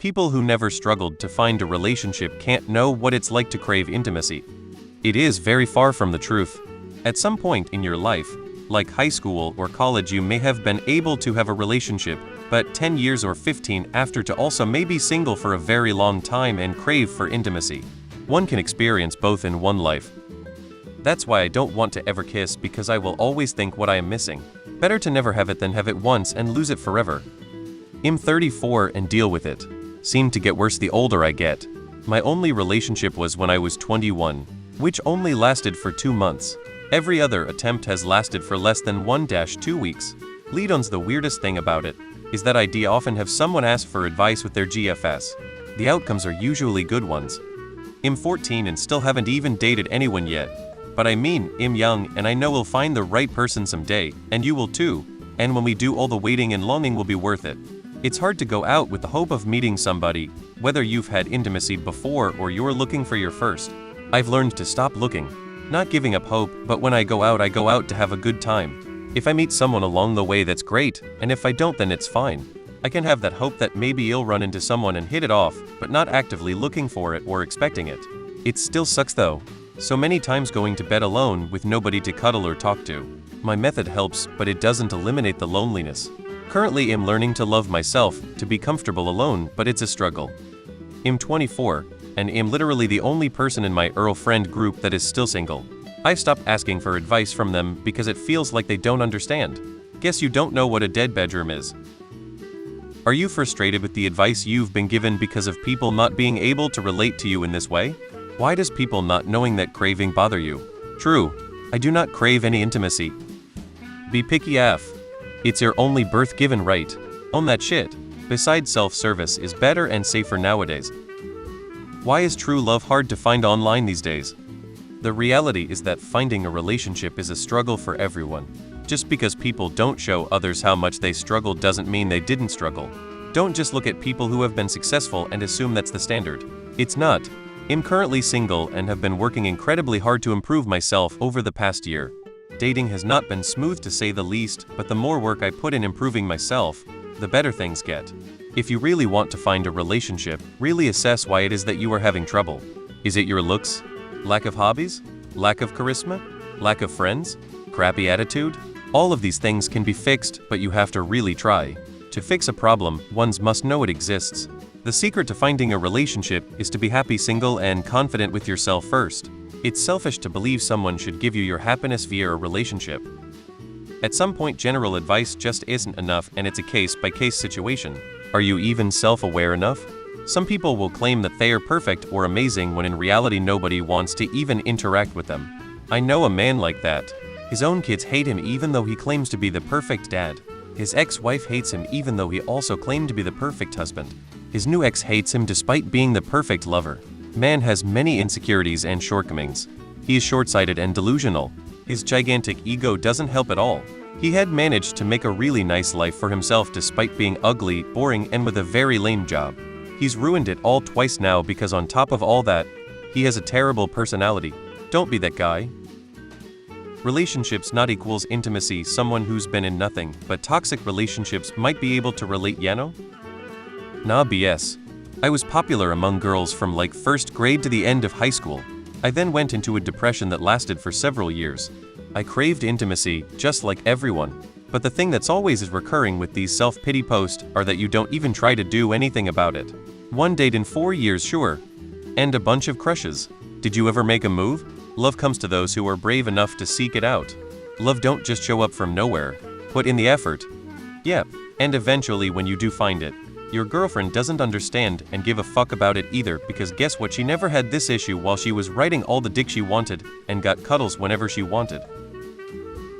People who never struggled to find a relationship can't know what it's like to crave intimacy. It is very far from the truth. At some point in your life, like high school or college, you may have been able to have a relationship, but 10 years or 15 after to also may be single for a very long time and crave for intimacy. One can experience both in one life. That's why I don't want to ever kiss, because I will always think what I am missing. Better to never have it than have it once and lose it forever. I'm 34 and deal with it. Seem to get worse the older I get. My only relationship was when I was 21, which only lasted for 2 months. Every other attempt has lasted for less than 1-2 weeks. Lead-on's the weirdest thing about it, is that I often have someone ask for advice with their GFS. The outcomes are usually good ones. I'm 14 and still haven't even dated anyone yet. But I mean, I'm young and I know we'll find the right person someday, and you will too, and when we do, all the waiting and longing will be worth it. It's hard to go out with the hope of meeting somebody, whether you've had intimacy before or you're looking for your first. I've learned to stop looking. Not giving up hope, but when I go out to have a good time. If I meet someone along the way, that's great, and if I don't, then it's fine. I can have that hope that maybe I'll run into someone and hit it off, but not actively looking for it or expecting it. It still sucks though. So many times going to bed alone with nobody to cuddle or talk to. My method helps, but it doesn't eliminate the loneliness. Currently I'm learning to love myself, to be comfortable alone, but it's a struggle. I'm 24, and I'm literally the only person in my Earl friend group that is still single. I stopped asking for advice from them because it feels like they don't understand. Guess you don't know what a dead bedroom is. Are you frustrated with the advice you've been given because of people not being able to relate to you in this way? Why does people not knowing that craving bother you? True, I do not crave any intimacy. Be picky AF. It's your only birth-given right. Own that shit. Besides, self-service is better and safer nowadays. Why is true love hard to find online these days? The reality is that finding a relationship is a struggle for everyone. Just because people don't show others how much they struggled doesn't mean they didn't struggle. Don't just look at people who have been successful and assume that's the standard. It's not. I'm currently single and have been working incredibly hard to improve myself over the past year. Dating has not been smooth to say the least, but the more work I put in improving myself, the better things get. If you really want to find a relationship, really assess why it is that you are having trouble. Is it your looks? Lack of hobbies? Lack of charisma? Lack of friends? Crappy attitude? All of these things can be fixed, but you have to really try. To fix a problem, one must know it exists. The secret to finding a relationship is to be happy single and confident with yourself first. It's selfish to believe someone should give you your happiness via a relationship. At some point, general advice just isn't enough, and it's a case-by-case situation. Are you even self-aware enough? Some people will claim that they are perfect or amazing when in reality nobody wants to even interact with them. I know a man like that. His own kids hate him even though he claims to be the perfect dad. His ex-wife hates him even though he also claimed to be the perfect husband. His new ex hates him despite being the perfect lover. Man has many insecurities and shortcomings. He is short-sighted and delusional. His gigantic ego doesn't help at all. He had managed to make a really nice life for himself despite being ugly, boring, and with a very lame job. He's ruined it all twice now because on top of all that, he has a terrible personality. Don't be that guy. Relationships not equals intimacy. Someone who's been in nothing but toxic relationships might be able to relate, Yano? Nah, BS. I was popular among girls from like first grade to the end of high school. I then went into a depression that lasted for several years. I craved intimacy, just like everyone. But the thing that's always is recurring with these self-pity posts are that you don't even try to do anything about it. One date in 4 years, sure. And a bunch of crushes. Did you ever make a move? Love comes to those who are brave enough to seek it out. Love don't just show up from nowhere. Put in the effort. Yep. And eventually when you do find it, your girlfriend doesn't understand and give a fuck about it either, because guess what, she never had this issue while she was writing all the dick she wanted and got cuddles whenever she wanted.